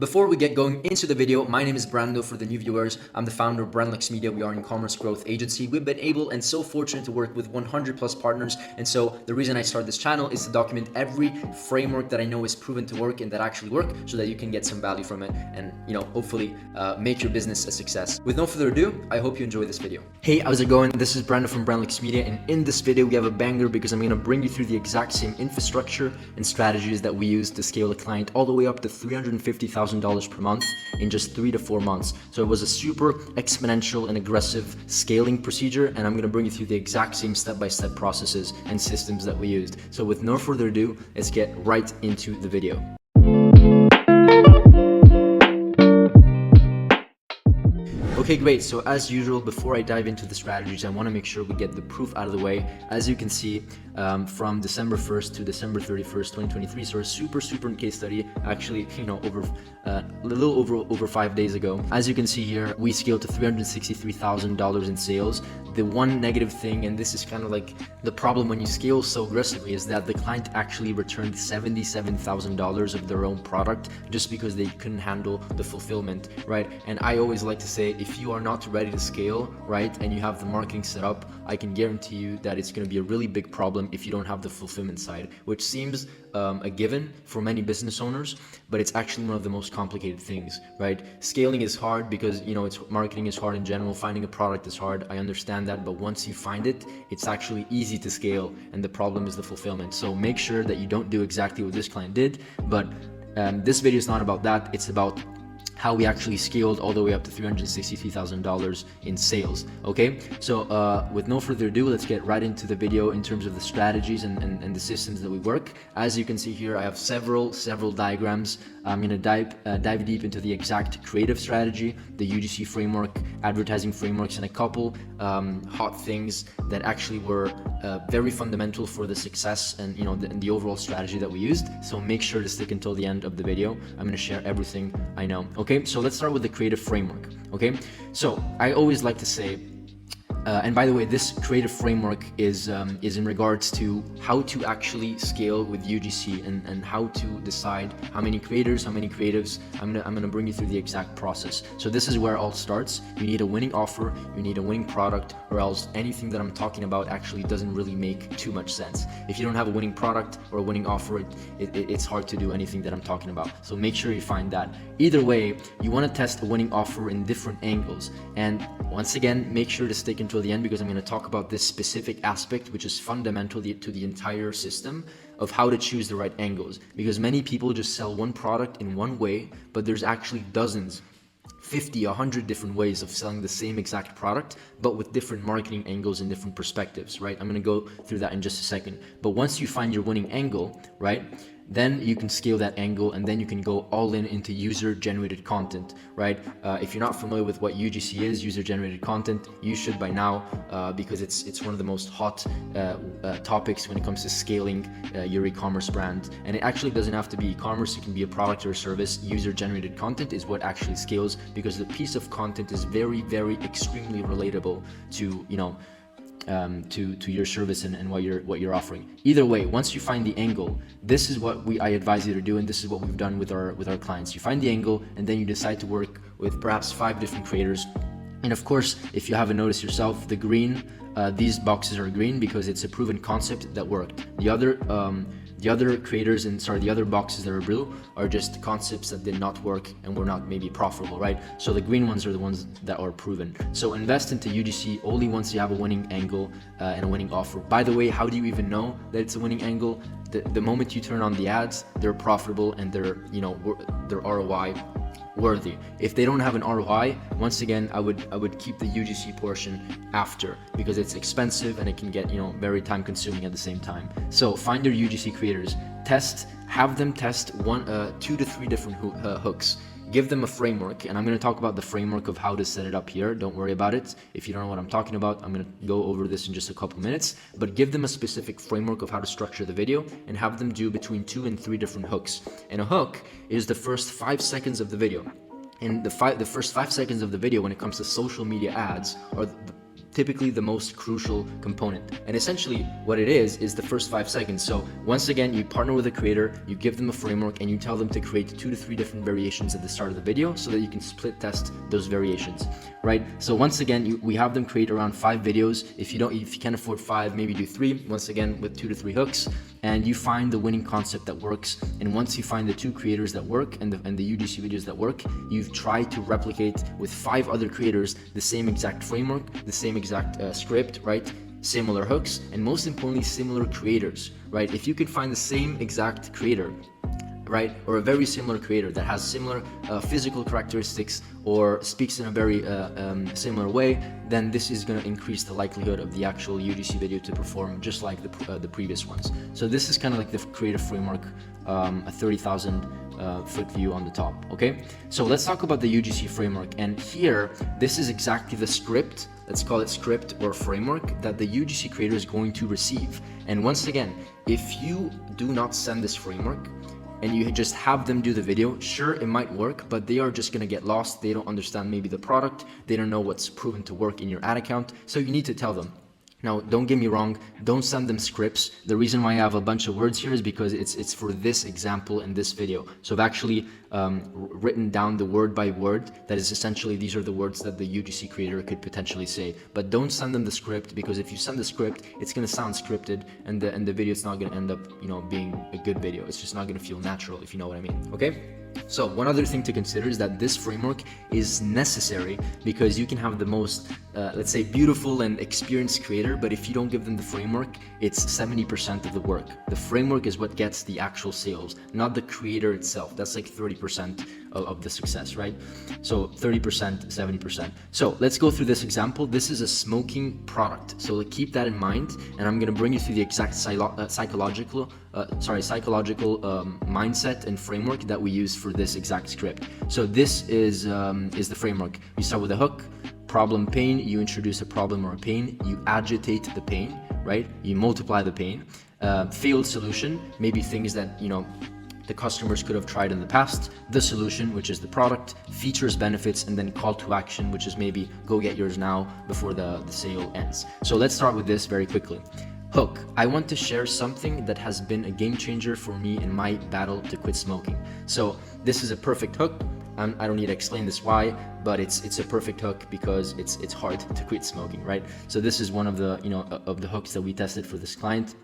Before we get going into the video, my name is Brando. For the new viewers, I'm the founder of Brandlux Media. We are an e-commerce growth agency. We've been able and so fortunate to work with 100 plus partners. And so the reason I started this channel is to document every framework that I know is proven to work and that actually work, so that you can get some value from it and, hopefully make your business a success. With no further ado, I hope you enjoy this video. Hey, how's it going? This is Brando from Brandlux Media. And in this video, we have a banger because I'm going to bring you through the exact same infrastructure and strategies that we use to scale a client all the way up to $350,000 per month in just 3 to 4 months. So it was a super exponential and aggressive scaling procedure, and I'm going to bring you through the exact same step-by-step processes and systems that we used. So with no further ado, let's get right into the video. Okay, great. So as usual, before I dive into the strategies, I want to make sure we get the proof out of the way. As you can see, from December 1st to December 31st, 2023, so a super case study, actually, over a little over 5 days ago. As you can see here, we scaled to $363,000 in sales. The one negative thing, and this is kind of like the problem when you scale so aggressively, is that the client actually returned $77,000 of their own product just because they couldn't handle the fulfillment, right? And I always like to say, if you are not ready to scale, right, and you have the marketing set up, I can guarantee you that it's going to be a really big problem if you don't have the fulfillment side, which seems a given for many business owners, but it's actually one of the most complicated things, right? Scaling is hard because, marketing is hard in general. Finding a product is hard. I understand that, but once you find it, it's actually easy to scale, and the problem is the fulfillment. So make sure that you don't do exactly what this client did, but this video is not about that. It's about how we actually scaled all the way up to $363,000 in sales. Okay, so with no further ado, let's get right into the video in terms of the strategies and the systems that we work. As you can see here, I have several diagrams. I'm going to dive deep into the exact creative strategy, the UGC framework, advertising frameworks, and a couple hot things that actually were very fundamental for the success and the overall strategy that we used. So make sure to stick until the end of the video. I'm going to share everything I know. Okay, so let's start with the creative framework. Okay, so I always like to say, and by the way, this creative framework is in regards to how to actually scale with UGC and how to decide how many creators, how many creatives. I'm gonna bring you through the exact process. So this is where it all starts. You need a winning offer, you need a winning product, or else anything that I'm talking about actually doesn't really make too much sense. If you don't have a winning product or a winning offer, it's hard to do anything that I'm talking about. So make sure you find that. Either way, you want to test a winning offer in different angles. And once again, make sure to stick until the end, because I'm going to talk about this specific aspect, which is fundamental to the entire system of how to choose the right angles. Because many people just sell one product in one way, but there's actually dozens, 50, 100 different ways of selling the same exact product, but with different marketing angles and different perspectives, right? I'm going to go through that in just a second. But once you find your winning angle, right, then you can scale that angle, and then you can go all in into user-generated content, right? If you're not familiar with what UGC is, user-generated content, you should by now, because it's one of the most hot topics when it comes to scaling your e-commerce brand. And it actually doesn't have to be e-commerce. It can be a product or a service. User-generated content is what actually scales, because the piece of content is very, very extremely relatable to, to your service and what you're offering. Either way, once you find the angle, this is what I advise you to do, and this is what we've done with our clients. You find the angle, and then you decide to work with perhaps 5 different creators. And of course, if you haven't noticed yourself, the green, these boxes are green because it's a proven concept that worked. The other creators the other boxes that are blue are just concepts that did not work and were not maybe profitable, right? So the green ones are the ones that are proven. So invest into UGC only once you have a winning angle and a winning offer. By the way, how do you even know that it's a winning angle? The moment you turn on the ads, they're profitable and they're ROI worthy. If they don't have an ROI, once again, I would keep the UGC portion after, because it's expensive and it can get very time consuming at the same time. So find your UGC creators, have them test 2 to 3 different hooks. Give them a framework, and I'm going to talk about the framework of how to set it up here. Don't worry about it. If you don't know what I'm talking about, I'm going to go over this in just a couple minutes, but give them a specific framework of how to structure the video and have them do between 2 and 3 different hooks. And a hook is the first 5 seconds of the video. And the first 5 seconds of the video, when it comes to social media ads, are typically the most crucial component. And essentially what it is the first 5 seconds. So once again, you partner with a creator, you give them a framework, and you tell them to create 2 to 3 different variations at the start of the video so that you can split test those variations, right? So once again, we have them create around 5 videos. If you can't afford 5, maybe do 3, once again with 2 to 3 hooks, and you find the winning concept that works. And once you find the 2 creators that work and the UGC videos that work, you've tried to replicate with 5 other creators the same exact framework, the same exact script, right? Similar hooks, and most importantly, similar creators, right? If you can find the same exact creator, right, or a very similar creator that has similar physical characteristics or speaks in a very similar way, then this is going to increase the likelihood of the actual UGC video to perform just like the previous ones. So this is kind of like the creative framework, a 30,000 foot view on the top. Okay, so let's talk about the UGC framework. And here, this is exactly the script, let's call it script or framework, that the UGC creator is going to receive. And once again, if you do not send this framework and you just have them do the video, sure, it might work, but they are just gonna get lost. They don't understand maybe the product, they don't know what's proven to work in your ad account, so you need to tell them. Now, don't get me wrong, don't send them scripts. The reason why I have a bunch of words here is because it's for this example in this video. So I've actually written down the word by word. That is essentially, these are the words that the UGC creator could potentially say. But don't send them the script, because if you send the script, it's gonna sound scripted, and the video is not gonna end up, being a good video. It's just not gonna feel natural, if you know what I mean, okay? So one other thing to consider is that this framework is necessary, because you can have the most, let's say, beautiful and experienced creator, but if you don't give them the framework, it's 70% of the work. The framework is what gets the actual sales, not the creator itself. That's like 30% of the success, right? So 30%, 70%. So let's go through this example. This is a smoking product, so keep that in mind, and I'm gonna bring you through the exact psychological mindset and framework that we use for this exact script. So this is the framework. You start with a hook, problem, pain. You introduce a problem or a pain. You agitate the pain, right? You multiply the pain. Failed solution, maybe things that the customers could have tried in the past. The solution, which is the product. Features, benefits, and then call to action, which is maybe go get yours now before the sale ends. So let's start with this very quickly. Hook, I want to share something that has been a game changer for me in my battle to quit smoking. So this is a perfect hook. I don't need to explain this why, but it's a perfect hook because it's hard to quit smoking, right? So this is one of the of the hooks that we tested for this client,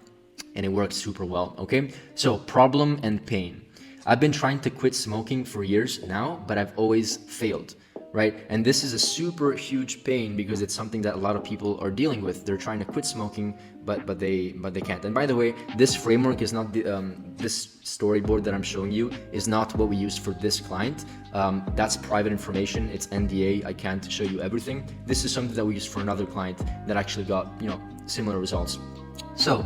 and it works super well. Okay, so problem and pain. I've been trying to quit smoking for years now, but I've always failed, right? And this is a super huge pain because it's something that a lot of people are dealing with. They're trying to quit smoking, but they can't. And by the way, this framework is not the this storyboard that I'm showing you is not what we used for this client. That's private information. It's NDA. I can't show you everything. This is something that we used for another client that actually got similar results. So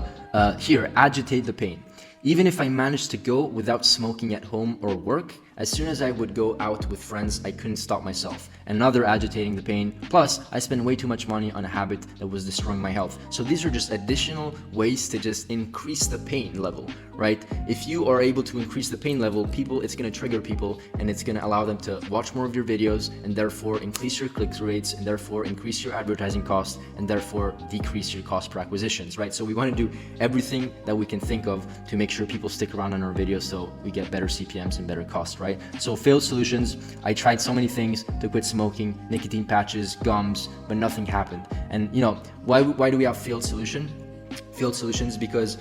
here, agitate the pain. Even if I managed to go without smoking at home or work, as soon as I would go out with friends, I couldn't stop myself. Another agitating the pain. Plus, I spent way too much money on a habit that was destroying my health. So these are just additional ways to just increase the pain level, right? If you are able to increase the pain level, it's going to trigger people, and it's going to allow them to watch more of your videos, and therefore increase your click rates, and therefore increase your advertising costs, and therefore decrease your cost per acquisitions, right? So we want to do everything that we can think of to make sure people stick around on our videos so we get better CPMs and better costs, right? So failed solutions. I tried so many things to quit smoking, nicotine patches, gums, but nothing happened. And why do we have failed solutions? Because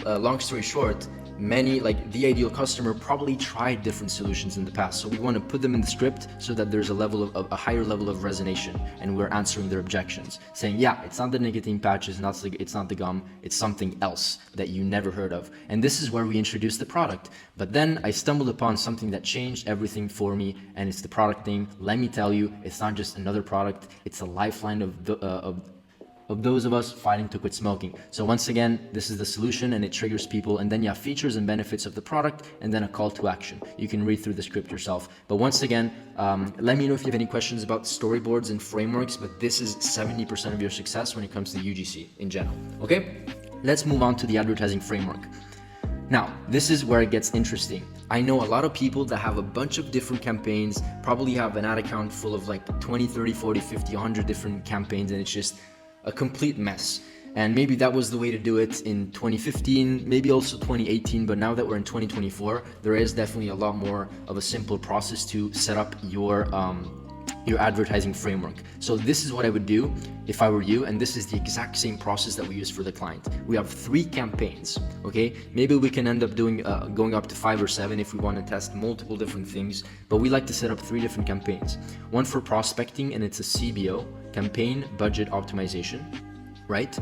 long story short, many, like the ideal customer, probably tried different solutions in the past. So we want to put them in the script so that there's a higher level of resonation, and we're answering their objections, saying, yeah, it's not the nicotine patches, it's not the gum, it's something else that you never heard of. And this is where we introduced the product. But then I stumbled upon something that changed everything for me, and it's the product thing. Let me tell you, it's not just another product, it's a lifeline of those of us fighting to quit smoking. So once again, this is the solution, and it triggers people, and then you have features and benefits of the product, and then a call to action. You can read through the script yourself. But once again, let me know if you have any questions about storyboards and frameworks, but this is 70% of your success when it comes to UGC in general. Okay, let's move on to the advertising framework. Now, this is where it gets interesting. I know a lot of people that have a bunch of different campaigns, probably have an ad account full of like 20, 30, 40, 50, 100 different campaigns, and it's just a complete mess. And maybe that was the way to do it in 2015, maybe also 2018, but now that we're in 2024, there is definitely a lot more of a simple process to set up your advertising framework. So this is what I would do if I were you, and this is the exact same process that we use for the client. We have 3 campaigns, okay? Maybe we can end up doing going up to 5 or 7 if we want to test multiple different things, but we like to set up 3 different campaigns. One for prospecting, and it's a CBO, campaign budget optimization, right?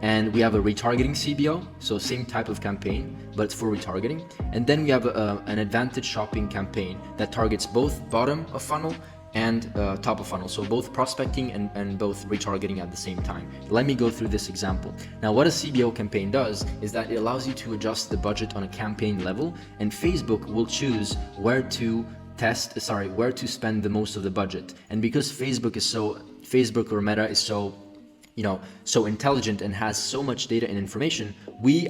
And we have a retargeting CBO, so same type of campaign, but it's for retargeting. And then we have an advantage shopping campaign that targets both bottom of funnel and top of funnel, so both prospecting and both retargeting at the same time. Let me go through this example. Now, what a CBO campaign does is that it allows you to adjust the budget on a campaign level, and Facebook will choose where to spend the most of the budget. And because Facebook or Meta is so intelligent and has so much data and information,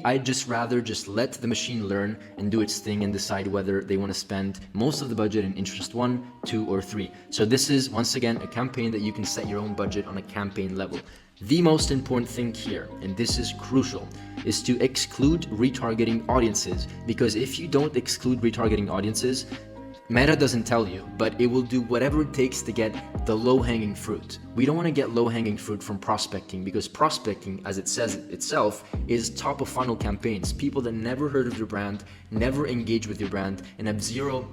I'd just rather let the machine learn and do its thing and decide whether they want to spend most of the budget in interest 1, 2, or 3. So this is, once again, a campaign that you can set your own budget on a campaign level. The most important thing here, and this is crucial, is to exclude retargeting audiences, because if you don't exclude retargeting audiences, Meta doesn't tell you, but it will do whatever it takes to get the low-hanging fruit. We don't want to get low-hanging fruit from prospecting, because prospecting, as it says itself, is top-of-funnel campaigns. People that never heard of your brand, never engage with your brand, and have zero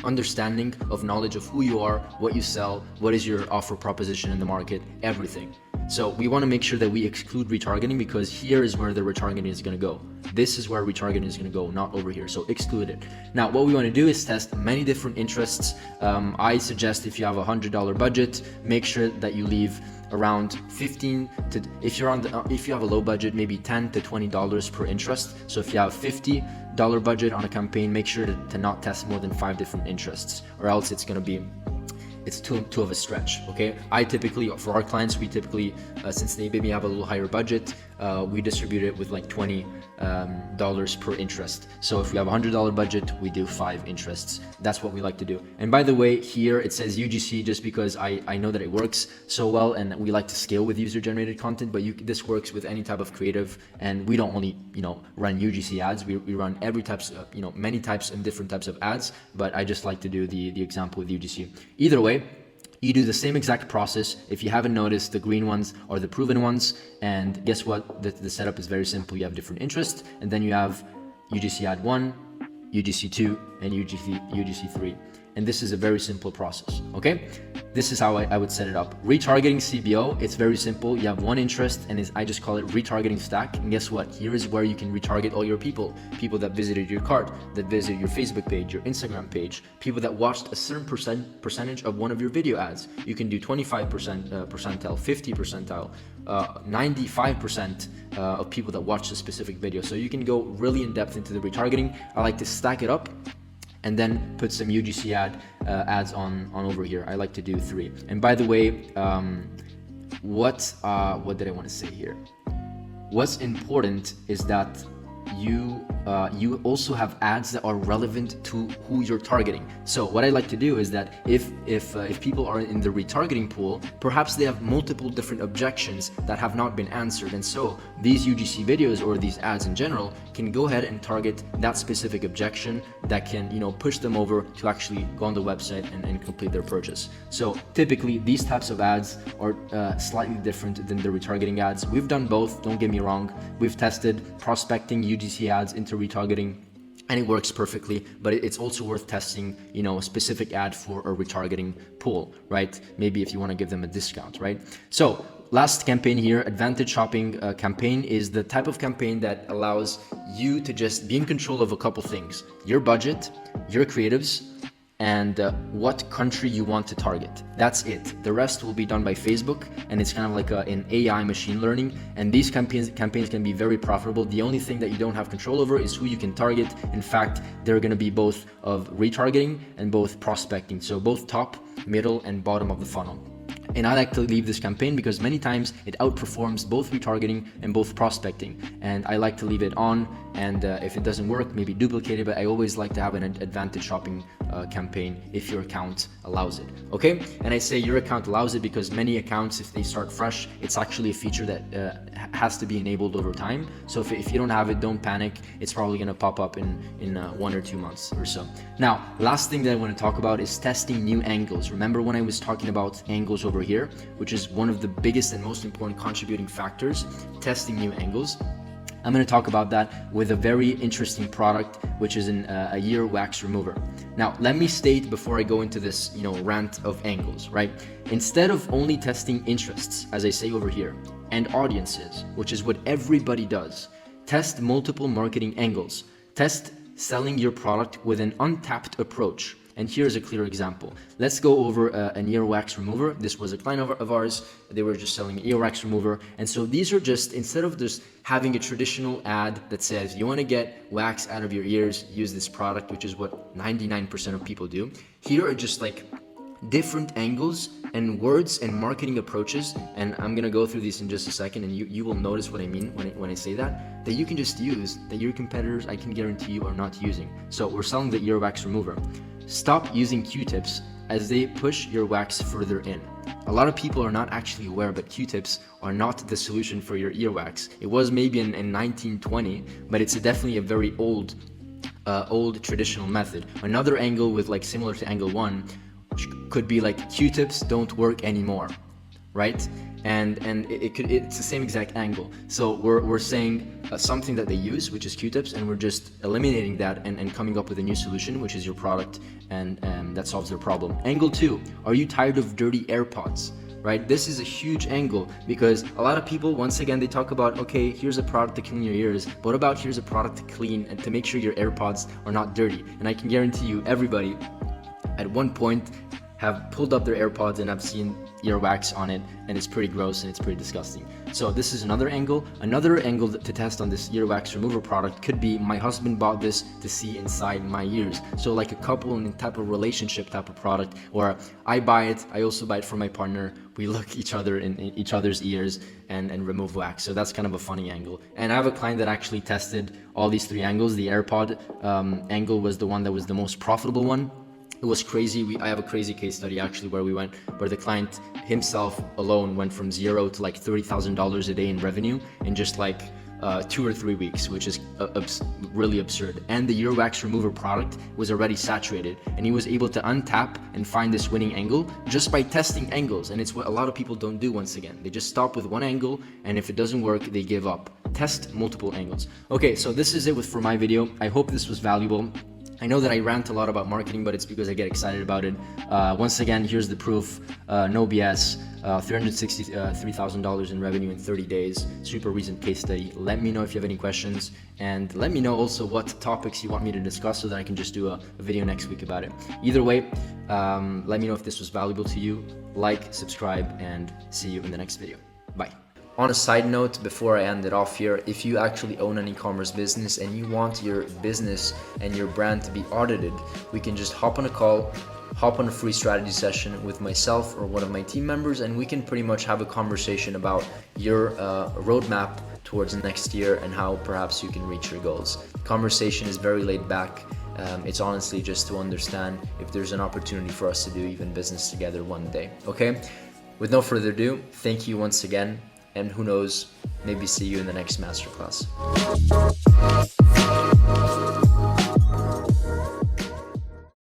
understanding of knowledge of who you are, what you sell, what is your offer proposition in the market, everything. So we want to make sure that we exclude retargeting, because here is where the retargeting is going to go. This is where retargeting is going to go, not over here. So exclude it. Now, what we want to do is test many different interests. I suggest if you have a $100 budget, make sure that you leave around 15 to, if you have a low budget, maybe $10 to $20 per interest. So if you have $50 budget on a campaign, make sure to not test more than 5 different interests, or else it's too of a stretch, okay? For our clients, we typically, since they maybe have a little higher budget, we distribute it with like $20 per interest. So if we have a $100 budget, we do 5 interests. That's what we like to do. And by the way, here it says UGC just because I know that it works so well, and we like to scale with user-generated content, but this works with any type of creative, and we don't only, run UGC ads, we run many types and different types of ads, but I just like to do the example with UGC. Either way, you do the same exact process. If you haven't noticed, the green ones are the proven ones, and guess what? The setup is very simple. You have different interests, and then you have UGC ad 1, UGC 2, and UGC 3. And this is a very simple process, okay? This is how I would set it up. Retargeting CBO, it's very simple. You have one interest, and I just call it retargeting stack. And guess what? Here is where you can retarget all your people that visited your cart, that visited your Facebook page, your Instagram page, people that watched a certain percentage of one of your video ads. You can do 25% percentile, 50 percentile, 95% of people that watched a specific video. So you can go really in depth into the retargeting. I like to stack it up and then put some UGC ads on over here. I like to do 3. And by the way, what did I want to say here? What's important is that you also have ads that are relevant to who you're targeting. So what I like to do is that if people are in the retargeting pool, perhaps they have multiple different objections that have not been answered, and so these UGC videos or these ads in general can go ahead and target that specific objection that can push them over to actually go on the website and complete their purchase. So typically these types of ads are slightly different than the retargeting ads. We've done both, don't get me wrong. We've tested prospecting UGC ads into retargeting, and it works perfectly, but it's also worth testing, a specific ad for a retargeting pool, right? Maybe if you want to give them a discount, right? So last campaign here, advantage shopping campaign, is the type of campaign that allows you to just be in control of a couple things: your budget, your creatives, and what country you want to target. That's it. The rest will be done by Facebook, and it's kind of like an AI machine learning, and these campaigns can be very profitable. The only thing that you don't have control over is who you can target. In fact, they're going to be both of retargeting and both prospecting, so both top, middle, and bottom of the funnel. And I like to leave this campaign because many times it outperforms both retargeting and both prospecting. And I like to leave it on, and if it doesn't work, maybe duplicate it, but I always like to have an advantage shopping campaign if your account allows it. Okay, and I say your account allows it because many accounts, if they start fresh, it's actually a feature that has to be enabled over time. So if you don't have it, don't panic. It's probably going to pop up in 1 or 2 months or so. Now, last thing that I want to talk about is testing new angles. Remember when I was talking about angles over here, which is one of the biggest and most important contributing factors, testing new angles. I'm going to talk about that with a very interesting product, which is a ear wax remover. Now, let me state before I go into this, rant of angles, right? Instead of only testing interests, as I say over here, and audiences, which is what everybody does, test multiple marketing angles. Test selling your product with an untapped approach. And here's a clear example. Let's go over an earwax remover. This was a client of ours. They were just selling an earwax remover. And so these are just, instead of just having a traditional ad that says, you want to get wax out of your ears, use this product, which is what 99% of people do. Here are just like different angles and words and marketing approaches, and I'm gonna go through these in just a second, and you will notice what I mean when I say that you can just use, that your competitors, I can guarantee you, are not using. So we're selling the earwax remover. Stop using Q-tips as they push your wax further in. A lot of people are not actually aware, but Q-tips are not the solution for your earwax. It was maybe in 1920, but it's definitely a very old traditional method. Another angle with like similar to angle 1 could be like Q-tips don't work anymore, right? And it's the same exact angle. So we're saying something that they use, which is Q-tips, and we're just eliminating that and coming up with a new solution, which is your product, and that solves their problem. Angle 2, are you tired of dirty AirPods? Right? This is a huge angle because a lot of people, once again, they talk about, okay, here's a product to clean your ears, but what about here's a product to clean and to make sure your AirPods are not dirty? And I can guarantee you, everybody at one point have pulled up their AirPods and have seen earwax on it, and it's pretty gross and it's pretty disgusting. So this is another angle. Another angle to test on this earwax remover product could be, my husband bought this to see inside my ears. So like a couple and type of relationship type of product, or I buy it, I also buy it for my partner, we look each other in each other's ears and remove wax. So that's kind of a funny angle. And I have a client that actually tested all these 3 angles. The AirPod angle was the one that was the most profitable one. It was crazy. I have a crazy case study actually where the client himself alone went from 0 to like $30,000 a day in revenue in just like 2 or 3 weeks, which is really absurd. And the earwax remover product was already saturated, and he was able to untap and find this winning angle just by testing angles. And it's what a lot of people don't do. Once again, they just stop with one angle, and if it doesn't work, they give up. Test multiple angles. Okay, so this is it for my video. I hope this was valuable. I know that I rant a lot about marketing, but it's because I get excited about it. Once again, here's the proof. No BS. $363,000 in revenue in 30 days. Super recent case study. Let me know if you have any questions, and let me know also what topics you want me to discuss so that I can just do a video next week about it. Either way, let me know if this was valuable to you. Like, subscribe, and see you in the next video. Bye. On a side note, before I end it off here, if you actually own an e-commerce business and you want your business and your brand to be audited, we can just hop on a call, hop on a free strategy session with myself or one of my team members, and we can pretty much have a conversation about your roadmap towards next year and how perhaps you can reach your goals. The conversation is very laid back. It's honestly just to understand if there's an opportunity for us to do even business together one day. Okay? With no further ado, thank you once again. And who knows, maybe see you in the next masterclass.